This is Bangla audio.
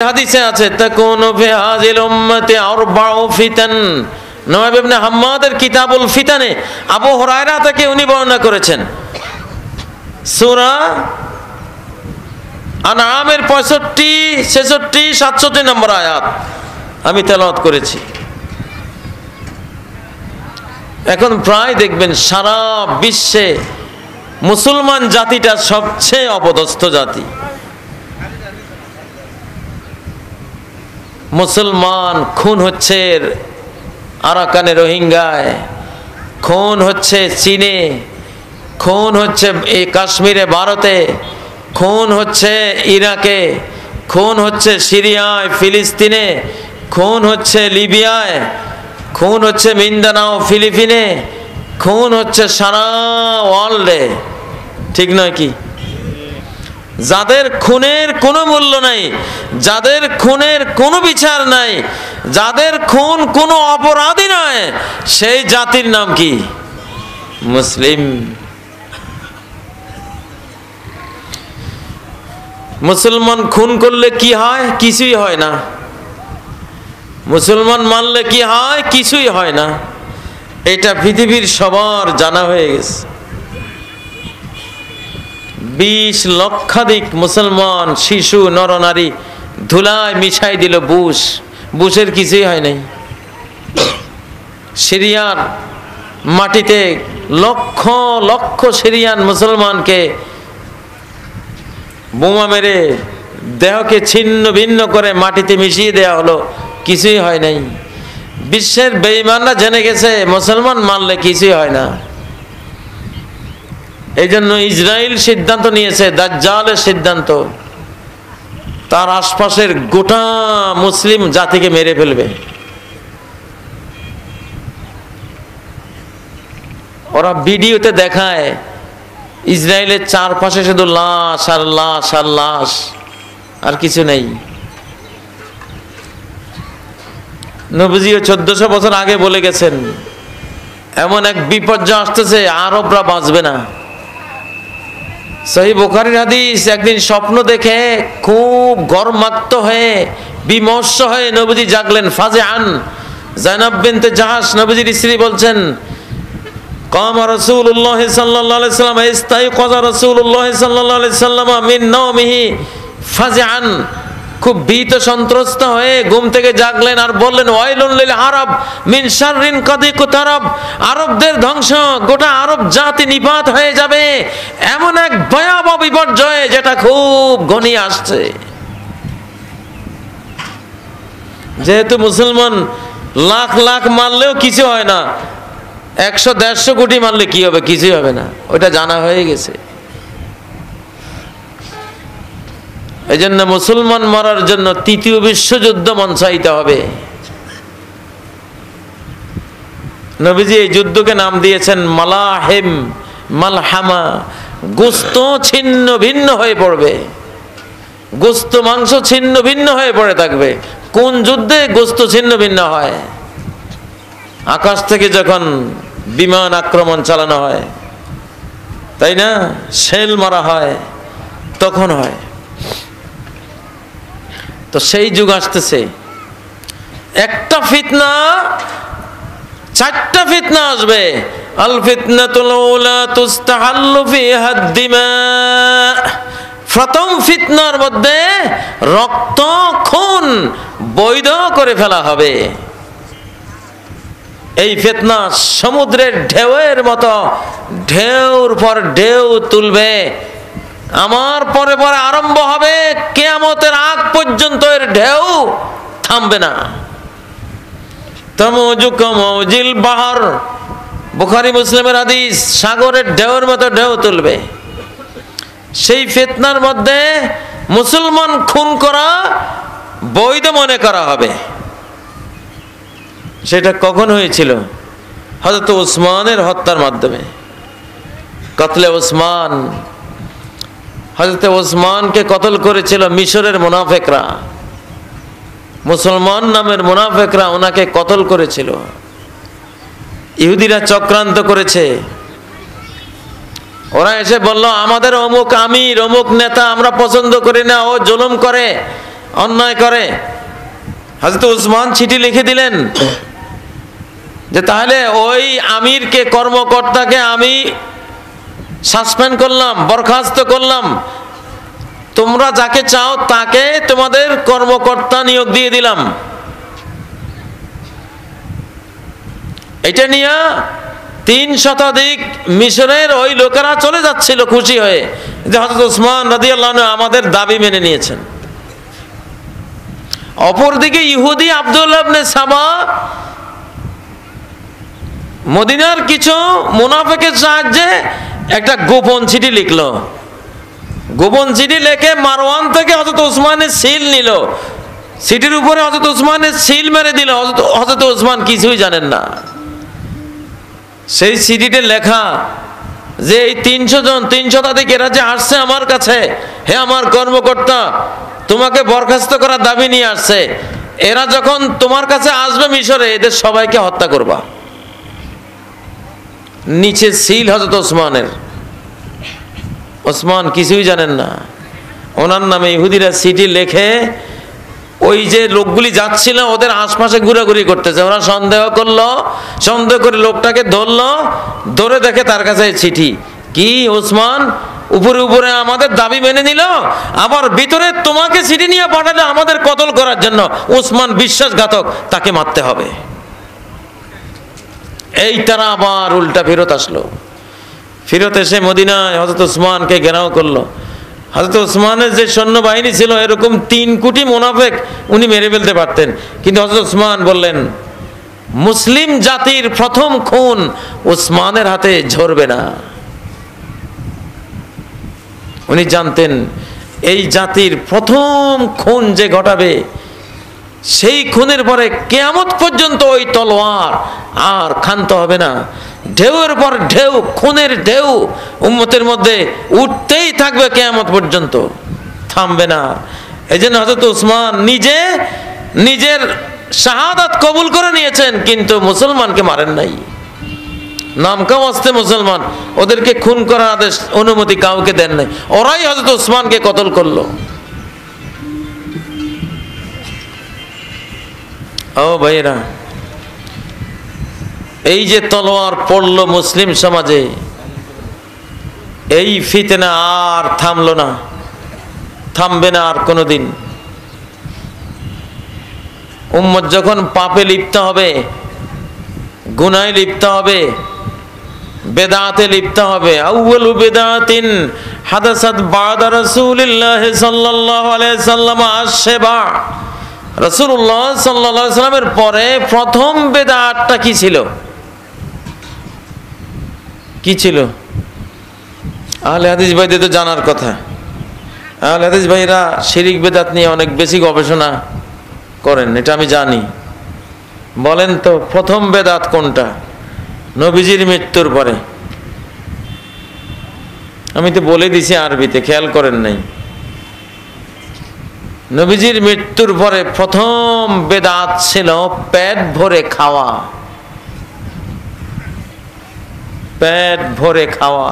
হাদিসে আছে তাকুনু ফি হাযিল উম্মতি আরবাউ ফিতান। নওয়াব ইবনে হাম্মাদের কিতাবুল ফিতানে আবু হুরায়রা থেকে উনি বর্ণনা করেছেন। সূরা আনআমের 65, 66, 67 নম্বর আয়াত আমি তেলাওয়াত করেছি। এখন প্রায় দেখবেন সারা বিশ্বে মুসলমান জাতিটা সবচেয়ে অপদস্থ জাতি। মুসলমান খুন হচ্ছে আরাকানে রোহিঙ্গায়, খুন হচ্ছে চীনে, খুন হচ্ছে এই কাশ্মীরে ভারতে, খুন হচ্ছে ইরাকে, খুন হচ্ছে সিরিয়ায় ফিলিস্তিনে, খুন হচ্ছে লিবিয়ায়, খুন হচ্ছে মিন্দানাও ফিলিপিনে, খুন হচ্ছে সারা ওয়ার্ল্ডে, ঠিক নয় কি? যাদের খুনের কোনো মূল্য নাই, যাদের খুনের কোনো বিচার নাই, যাদের খুন কোনো অপরাধী নয়, সেই জাতির নাম কি? মুসলিম। মুসলমান খুন করলে কি হয়? কিছুই হয় না। মুসলমান মানলে কি হয়? কিছুই হয় না। এটা পৃথিবীর সবার জানা হয়ে গেছে। 20 লক্ষাধিক মুসলমান শিশু নরনারী ধুলায় মিশাই দিল বুশের কিছুই হয় নাই। সিরিয়ার মাটিতে লক্ষ লক্ষ সিরিয়ান মুসলমানকে বোমা মেরে দেহকে ছিন্ন ভিন্ন করে মাটিতে মিশিয়ে দেওয়া হলো, কিছুই হয় নাই। বিশ্বের বেঈমানরা জেনে গেছে মুসলমান মানলে কিছুই হয় না। এই জন্য ইসরায়েল সিদ্ধান্ত নিয়েছে, দাজ্জালের সিদ্ধান্ত, তার আশপাশের গোটা মুসলিম জাতিকে মেরে ফেলবে। ওরা ভিডিওতে দেখায় ইসরায়েলের চারপাশে শুধু লাশ আর লাশ আর লাশ, আর কিছু নেই। নবীজিও 1400 বছর আগে বলে গেছেন এমন এক বিপর্যয় আসতেছে আরবরা বাঁচবে না। সহিহ বুখারীর হাদিস, একদিন স্বপ্ন দেখে খুব গর্মাক্ত হয়ে বিমর্ষ হয়ে নবীজি জাগলেন। ফাজিআন যায়েনব বিনতে জাহাশ নবীজির স্ত্রী বলছেন, কামা রাসূলুল্লাহ সাল্লাল্লাহু আলাইহি সাল্লাম ইস্তাইকাযা রাসূলুল্লাহ সাল্লাল্লাহু আলাইহি সাল্লাম মিন নাওমিহি ফাজিআন, খুব ভীত সন্ত্রস্ত হয়ে ঘুম থেকে জাগলেন আর বললেন, ওয়াইলুন লিল আরব মিন শাররিন কাদ ইকতারাব, আরবদের ধ্বংস, গোটা আরব জাতি নিপাত হয়ে যাবে, এমন এক ভয়াবহ বিপর্যয় যেটা খুব ঘনিয়ে আসছে। যেহেতু মুসলমান লাখ লাখ মারলেও কিছু হয় না, 100-150 কোটি মারলে কি হবে? কিছুই হবে না, ওটা জানা হয়ে গেছে। এই জন্য মুসলমান মারার জন্য 3য় বিশ্বযুদ্ধ মঞ্চাইতে হবে। নবীজি এই যুদ্ধকে নাম দিয়েছেন মালাহিম, মালহামা। গোস্ত ছিন্ন ভিন্ন হয়ে পড়বে, গোস্ত মাংস ছিন্ন ভিন্ন হয়ে পড়ে থাকবে। কোন যুদ্ধে গোস্ত ছিন্ন ভিন্ন হয়? আকাশ থেকে যখন বিমান আক্রমণ চালানো হয়, তাই না, শেল মারা হয়, তখন হয়। তো সেই যুগ আসতেছে। একটা ফিতনা, 4টা ফিতনা আসবে। আল ফিতনাতুল উলা তুস্তাহাল্লু ফিহা আদ-দিমা, প্রথম ফিতনার মধ্যে রক্ত খুন বৈধ করে ফেলা হবে। এই ফিতনা সমুদ্রের ঢেউয়ের মতো ঢেউর পর ঢেউ তুলবে। আমার পরে পরে আরম্ভ হবে, কিয়ামতের আগ পর্যন্ত এর ঢেউ থামবে না। তামুজু কামাউজিল বাহর, বুখারী মুসলিমের হাদিস, সাগরের ঢেউর মতো ঢেউ তুলবে। সেই ফিতনার মধ্যে মুসলমান খুন করা বৈধ মনে করা হবে। সেটা কখন হয়েছিল? হযরত উসমানের হত্যার মাধ্যমে, কতলে উসমান। হযরত ওসমানকে কতল করেছিল মিশরের মুনাফিকরা, মুসলমান নামের মুনাফিকরা ওনাকে কতল করেছিল। ইহুদিরা চক্রান্ত করেছে। ওরা এসে বলল, আমাদের অমুক আমির, অমুক নেতা আমরা পছন্দ করি না, ও জুলুম করে, অন্যায় করে। হযরত উসমান চিঠি লিখে দিলেন যে তাহলে ওই আমিরকে, কর্মকর্তাকে আমি সাসপেন্ড করলাম, বরখাস্ত করলাম, তোমরা যাকে চাও তাকে তোমাদের কর্মকর্তা নিয়োগ দিয়ে দিলাম। এটা নিয়ে 3 শতাধিক মিশরের ওই লোকেরা চলে যাচ্ছিল খুশি হয়ে যে হযরত উসমান রাদিয়াল্লাহু আনহু আমাদের দাবি মেনে নিয়েছেন। অপরদিকে ইহুদি আব্দুল্লাহ ইবনে সাবা মদিনার কিছু মুনাফিকের সাহায্যে একটা গোপন চিঠি লিখলো। গোপন চিঠি লিখে মারওয়ান থেকে হযরত উসমানের সিল নিল, চিঠির উপরে হযরত উসমানের সিল মেরে দিল। হযরত উসমান কিছুই জানেন না। সেই চিঠিতে লেখা যে এই 300 জন, 3 শতাধিক এরা যে আসছে আমার কাছে, হে আমার কর্মকর্তা, তোমাকে বরখাস্ত করার দাবি নিয়ে আসছে, এরা যখন তোমার কাছে আসবে মিশরে, এদের সবাইকে হত্যা করবা। নিচে সিল হযরত ওসমানের। ওসমান কিছুই জানেন না। ওনার নামে ইহুদিরা চিঠি লেখে ওই যে লোকগুলি যাচ্ছিল ওদের আশপাশে ঘোরাঘুরি করতেছে। ওরা সন্দেহ করলো, সন্দেহ করে লোকটাকে ধরলো, ধরে দেখে তার কাছে চিঠি। কি ওসমান উপরে উপরে আমাদের দাবি মেনে নিল, আবার ভিতরে তোমাকে চিঠি নিয়ে পাঠালে আমাদের কতল করার জন্য। ওসমান বিশ্বাসঘাতক, তাকে মারতে হবে। এই তারা আবার উল্টা ফেরত আসলো। ফেরত এসে মদিনায় হযরত উসমানকে ঘেরাও করলো। হযরত উসমানের যে সৈন্যবাহিনী ছিল এরকম 3 কোটি মুনাফিক উনি মেরে ফেলতে পারতেন, কিন্তু হযরত উসমান বললেন মুসলিম জাতির প্রথম খুন উসমানের হাতে ঝরবে না। উনি জানতেন এই জাতির প্রথম খুন যে ঘটাবে, সেই খুনের পরে কিয়ামত পর্যন্ত ওই তলোয়ার আর ক্ষান্ত হবে না। ঢেউয়ের পর ঢেউ, খুনের ঢেউ উম্মতের মধ্যে উঠতেই থাকবে কিয়ামত পর্যন্ত, থামবে না। এই জন্য হযরত উসমান নিজের শাহাদাত কবুল করে নিয়েছেন, কিন্তু মুসলমানকে মারেন নাই। নামকাও আসতে মুসলমান, ওদেরকে খুন করার আদেশ, অনুমতি কাউকে দেন নাই। ওরাই হযরত উসমানকে কতল করলো। ও ভাইরা, এই যে তলোয়ার পড়লো মুসলিম সমাজে, এই ফিতনা আর থামলো না, থামবে না আর কোনোদিন। উম্মত যখন পাপে লিপ্ত হবে, গুনাহে লিপ্ত হবে, বেদাতে লিপ্ত হবে। আউয়ালু বিদআতিন হাদাসাত বা'দা রাসূলিল্লাহ সাল্লাল্লাহু আলাইহি সাল্লাম আশ-শিবা। রাসূলুল্লাহ সাল্লাল্লাহু আলাইহি সাল্লামের পরে প্রথম বেদাতটা কি ছিল? কি ছিল? আহলে হাদিস ভাইদের তো জানার কথা। আহলে হাদিস ভাইরা শিরিক বেদাত নিয়ে অনেক বেশি গবেষণা করেন, এটা আমি জানি। বলেন তো প্রথম বেদাত কোনটা? নবীজির মৃত্যুর পরে। আমি তো বলে দিছি আরবিতে, খেয়াল করেন নাই। নবীজির মৃত্যুর পরে প্রথম বেদাত ছিল পেট ভরে খাওয়া। পেট ভরে খাওয়া।